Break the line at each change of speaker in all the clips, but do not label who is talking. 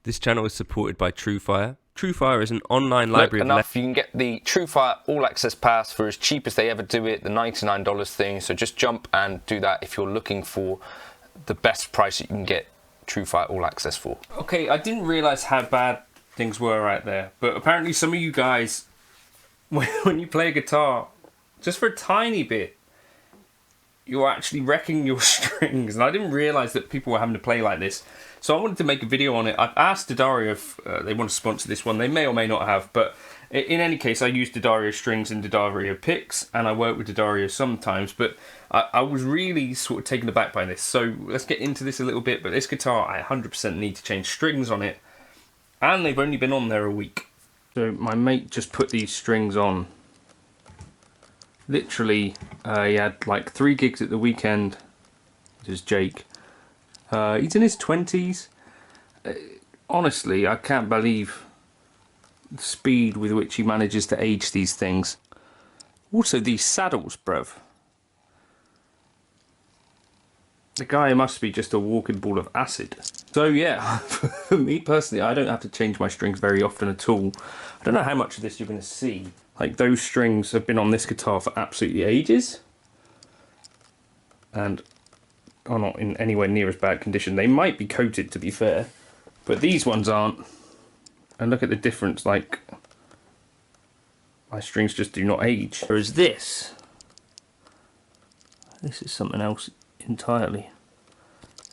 This channel is supported by Truefire. Truefire is an online library
enough, you can get the Truefire All Access Pass for as cheap as they ever do it, the $99 thing. So just jump and do that if you're looking for the best price you can get Truefire All Access for.
Okay, I didn't realise how bad things were out there, but apparently some of you guys, when you play a guitar, just for a tiny bit, you're actually wrecking your strings. And I didn't realise that people were having to play like this. So I wanted to make a video on it. I've asked D'Addario if they want to sponsor this one. They may or may not have, but in any case, I use D'Addario strings and D'Addario picks, and I work with D'Addario sometimes, but I was really sort of taken aback by this. So let's get into this a little bit, but this guitar, I 100% need to change strings on it, and they've only been on there a week. So my mate just put these strings on. Literally, he had like 3 gigs at the weekend. This is Jake. He's in his 20s. Honestly, I can't believe the speed with which he manages to age these things. Also, these saddles, bruv. The guy must be just a walking ball of acid. So yeah, for me personally, I don't have to change my strings very often at all. I don't know how much of this you're going to see. Like, those strings have been on this guitar for absolutely ages, and are not in anywhere near as bad condition. They might be coated, to be fair, but these ones aren't. And look at the difference, like, my strings just do not age. Whereas this is something else entirely.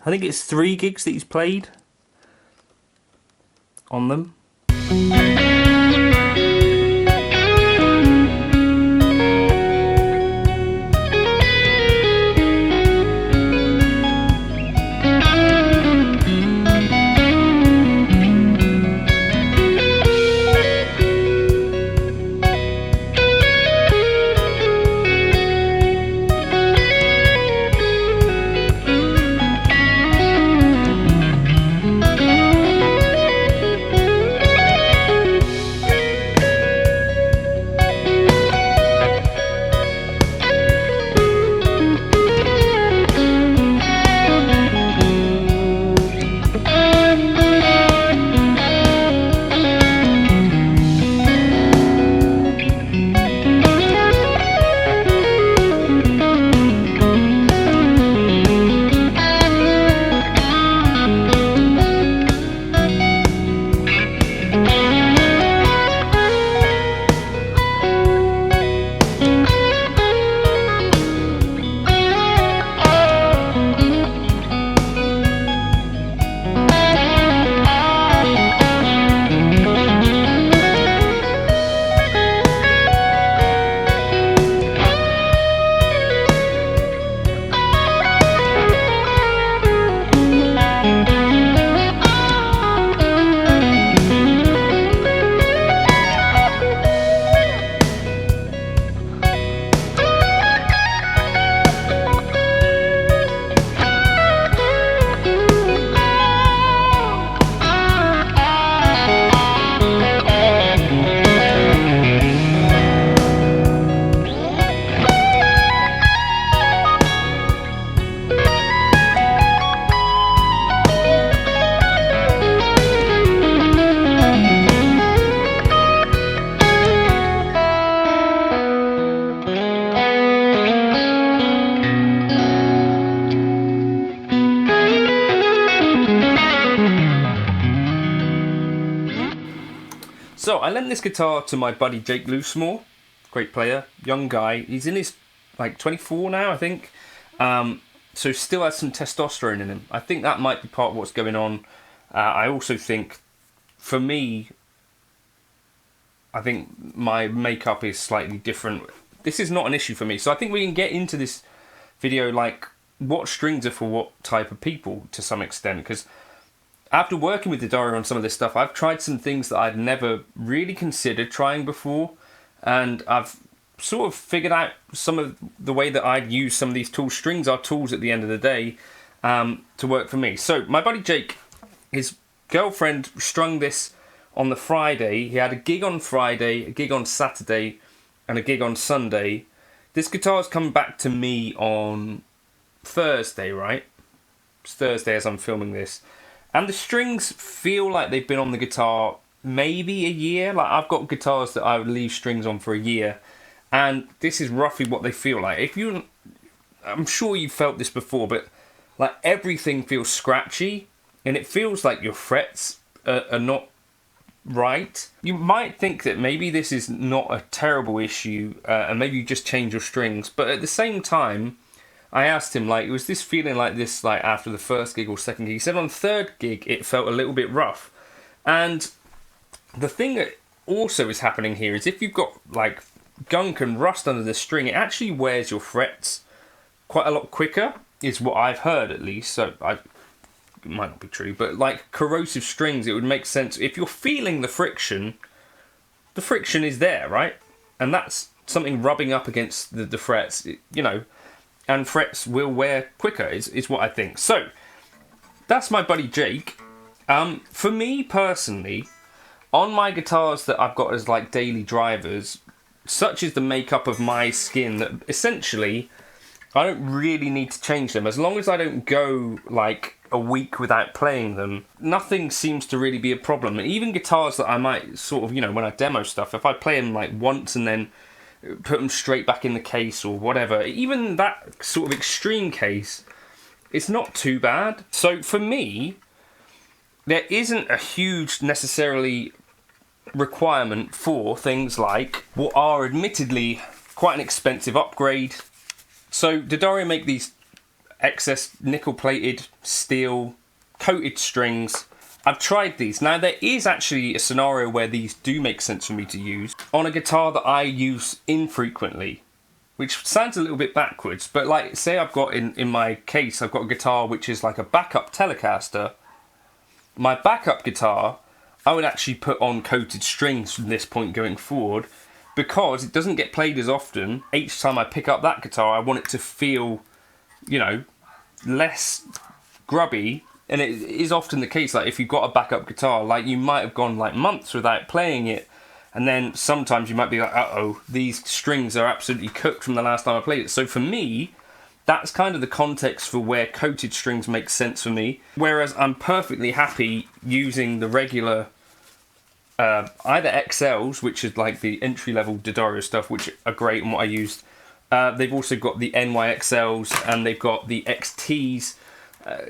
I think it's 3 gigs that he's played on them. So I lent this guitar to my buddy Jake Loosemore, great player, young guy. He's in his like 24 now, I think. So still has some testosterone in him. I think that might be part of what's going on. I also think, for me, I think my makeup is slightly different. This is not an issue for me. So I think we can get into this video, like, what strings are for what type of people to some extent, because after working with D'Addario on some of this stuff, I've tried some things that I'd never really considered trying before, and I've sort of figured out some of the way that I'd use some of these tools. Strings are tools at the end of the day, to work for me. So my buddy Jake, his girlfriend strung this on the Friday. He had a gig on Friday, a gig on Saturday, and a gig on Sunday. This guitar's come back to me on Thursday, right? It's Thursday as I'm filming this. And the strings feel like they've been on the guitar maybe a year. Like, I've got guitars that I would leave strings on for a year, and this is roughly what they feel like. I'm sure you've felt this before, but like everything feels scratchy, and it feels like your frets are not right. You might think that maybe this is not a terrible issue, and maybe you just change your strings, but at the same time, I asked him, like, was this feeling like this, like, after the first gig or second gig? He said on the third gig, it felt a little bit rough. And the thing that also is happening here is if you've got, like, gunk and rust under the string, it actually wears your frets quite a lot quicker, is what I've heard, at least. So, it might not be true, but, like, corrosive strings, it would make sense. If you're feeling the friction is there, right? And that's something rubbing up against the frets, you know, and frets will wear quicker, is what I think. So, that's my buddy Jake. For me, personally, on my guitars that I've got as, like, daily drivers, such is the makeup of my skin that, essentially, I don't really need to change them. As long as I don't go, like, a week without playing them, nothing seems to really be a problem. And even guitars that I might sort of, you know, when I demo stuff, if I play them, like, once and then put them straight back in the case or whatever, even that sort of extreme case, it's not too bad. So for me, there isn't a huge necessarily requirement for things like what are admittedly quite an expensive upgrade. So D'Addario make these excess nickel-plated steel coated strings. I've tried these. Now, there is actually a scenario where these do make sense for me to use on a guitar that I use infrequently, which sounds a little bit backwards, but like, say I've got in my case, I've got a guitar which is like a backup Telecaster. My backup guitar, I would actually put on coated strings from this point going forward, because it doesn't get played as often. Each time I pick up that guitar, I want it to feel, you know, less grubby. And it is often the case, like, if you've got a backup guitar, like, you might have gone, like, months without playing it, and then sometimes you might be like, uh-oh, these strings are absolutely cooked from the last time I played it. So for me, that's kind of the context for where coated strings make sense for me, whereas I'm perfectly happy using the regular, either XLs, which is, like, the entry-level D'Addario stuff, which are great and what I used. They've also got the NYXLs, and they've got the XTs,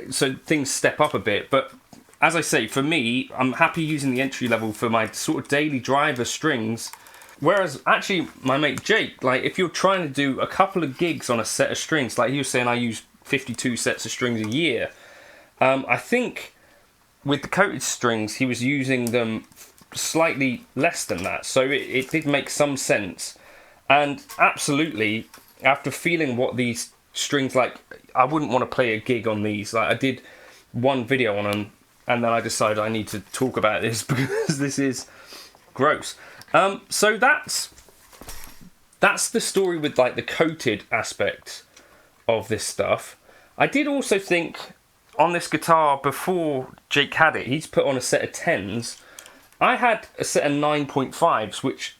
so things step up a bit. But as I say, for me, I'm happy using the entry level for my sort of daily driver strings. Whereas actually my mate Jake, like, if you're trying to do a couple of gigs on a set of strings, like he was saying, I use 52 sets of strings a year. I think with the coated strings, he was using them slightly less than that. So it did make some sense. And absolutely, after feeling what these strings, like, I wouldn't want to play a gig on these. Like, I did one video on them, and then I decided I need to talk about this because this is gross. So that's the story with, like, the coated aspect of this stuff. I did also think on this guitar, before Jake had it, he's put on a set of 10s. I had a set of 9.5s, which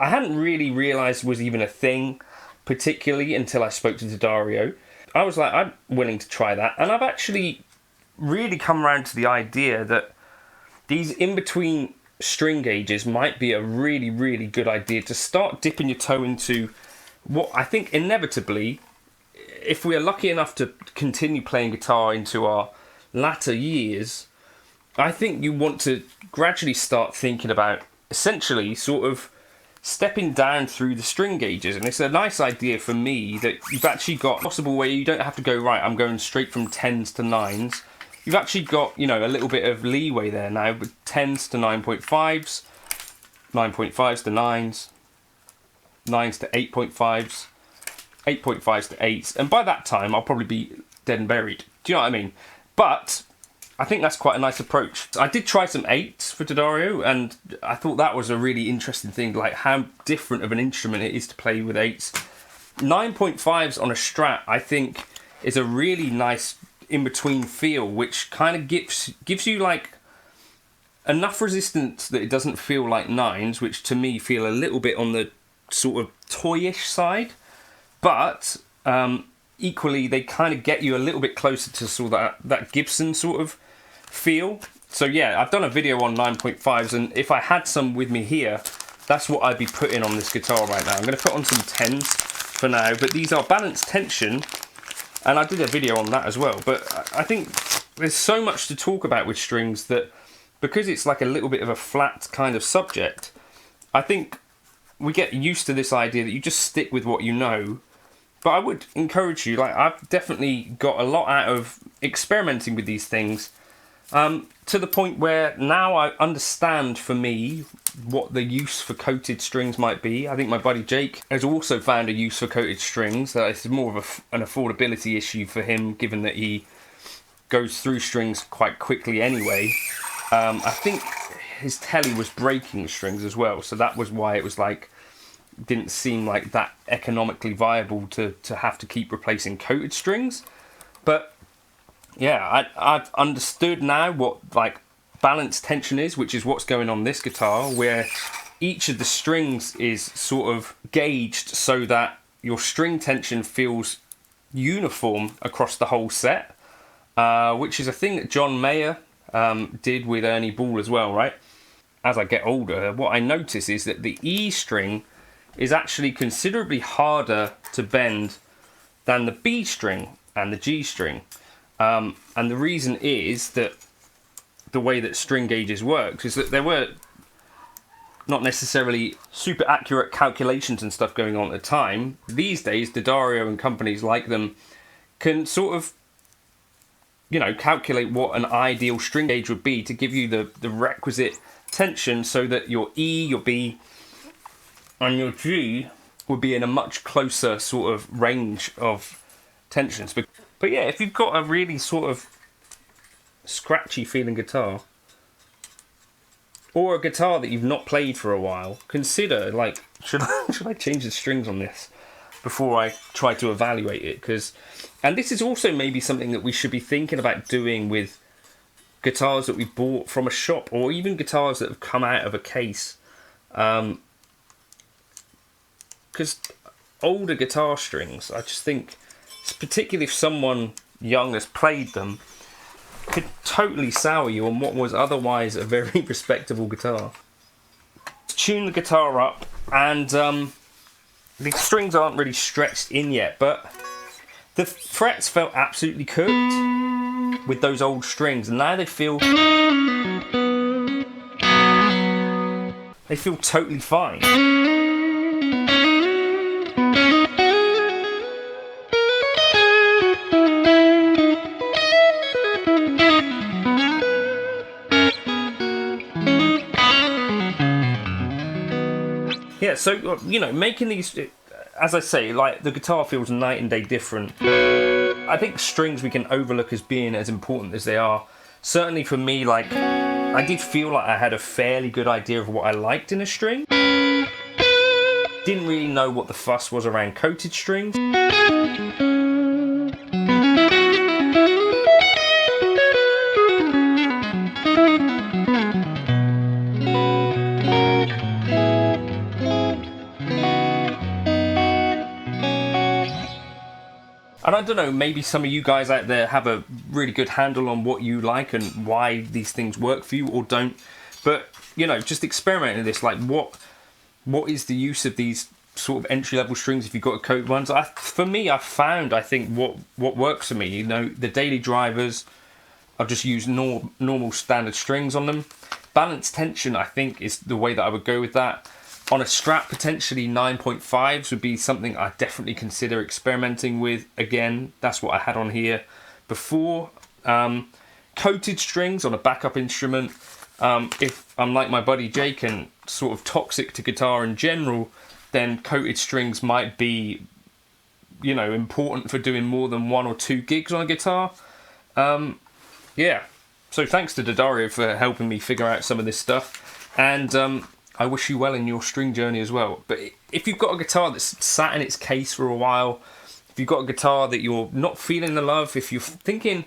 I hadn't really realised was even a thing, particularly until I spoke to D'Addario. I was like, I'm willing to try that. And I've actually really come around to the idea that these in-between string gauges might be a really, really good idea to start dipping your toe into what I think inevitably, if we are lucky enough to continue playing guitar into our latter years, I think you want to gradually start thinking about essentially sort of stepping down through the string gauges. And it's a nice idea for me that you've actually got a possible way you don't have to go, right, I'm going straight from 10s to 9s. You've actually got, you know, a little bit of leeway there now with 10s to 9.5s, 9.5s to 9s, 9s to 8.5s, 8.5s to 8s. And by that time, I'll probably be dead and buried. Do you know what I mean? But I think that's quite a nice approach. I did try some 8s for D'Addario, and I thought that was a really interesting thing, like how different of an instrument it is to play with 8s. 9.5s on a Strat, I think, is a really nice in-between feel, which kind of gives you, like, enough resistance that it doesn't feel like 9s, which to me feel a little bit on the sort of toyish side, but equally they kind of get you a little bit closer to sort of that Gibson sort of feel. So yeah, I've done a video on 9.5s, and if I had some with me here, that's what I'd be putting on this guitar right now. I'm going to put on some 10s for now, but these are balanced tension, and I did a video on that as well. But I think there's so much to talk about with strings that, because it's like a little bit of a flat kind of subject, I think we get used to this idea that you just stick with what you know. But I would encourage you, like, I've definitely got a lot out of experimenting with these things, to the point where now I understand, for me, what the use for coated strings might be. I think my buddy Jake has also found a use for coated strings. It's more of an affordability issue for him, given that he goes through strings quite quickly anyway. I think his telly was breaking strings as well, so that was why it was like, didn't seem like that economically viable to have to keep replacing coated strings. But yeah, I've understood now what like balanced tension is, which is what's going on this guitar, where each of the strings is sort of gauged so that your string tension feels uniform across the whole set, which is a thing that John Mayer did with Ernie Ball as well, right? As I get older, what I notice is that the E string is actually considerably harder to bend than the B string and the G string. And the reason is that the way that string gauges works is that there were not necessarily super accurate calculations and stuff going on at the time. These days, D'Addario and companies like them can sort of, you know, calculate what an ideal string gauge would be to give you the requisite tension so that your E, your B, and your G would be in a much closer sort of range of tensions. But yeah, if you've got a really sort of scratchy feeling guitar, or a guitar that you've not played for a while, consider, like, should I change the strings on this before I try to evaluate it? And this is also maybe something that we should be thinking about doing with guitars that we bought from a shop, or even guitars that have come out of a case. Because older guitar strings, I just think, particularly if someone young has played them, could totally sour you on what was otherwise a very respectable guitar. Tune the guitar up, and the strings aren't really stretched in yet, but the frets felt absolutely cooked with those old strings, and now they feel totally fine. Yeah, so, you know, making these, as I say, like, the guitar feels night and day different. I think strings we can overlook as being as important as they are. Certainly for me, like, I did feel like I had a fairly good idea of what I liked in a string. Didn't really know what the fuss was around coated strings. And I don't know, maybe some of you guys out there have a really good handle on what you like and why these things work for you or don't. But, you know, just experimenting with this, like, what is the use of these sort of entry-level strings if you've got coated ones? For me, I've found, I think, what works for me. You know, the daily drivers, I'll just use normal standard strings on them. Balanced tension, I think, is the way that I would go with that. On a Strat, potentially 9.5s would be something I definitely consider experimenting with. Again, that's what I had on here before. Coated strings on a backup instrument. If I'm like my buddy Jake and sort of toxic to guitar in general, then coated strings might be, you know, important for doing more than 1 or 2 gigs on a guitar. Yeah. So thanks to D'Addario for helping me figure out some of this stuff. And I wish you well in your string journey as well. But if you've got a guitar that's sat in its case for a while, if you've got a guitar that you're not feeling the love, if you're thinking,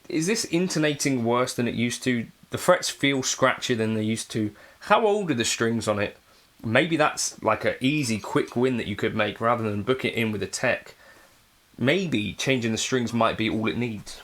is this intonating worse than it used to? The frets feel scratchier than they used to. How old are the strings on it? Maybe that's like an easy, quick win that you could make rather than book it in with a tech. Maybe changing the strings might be all it needs.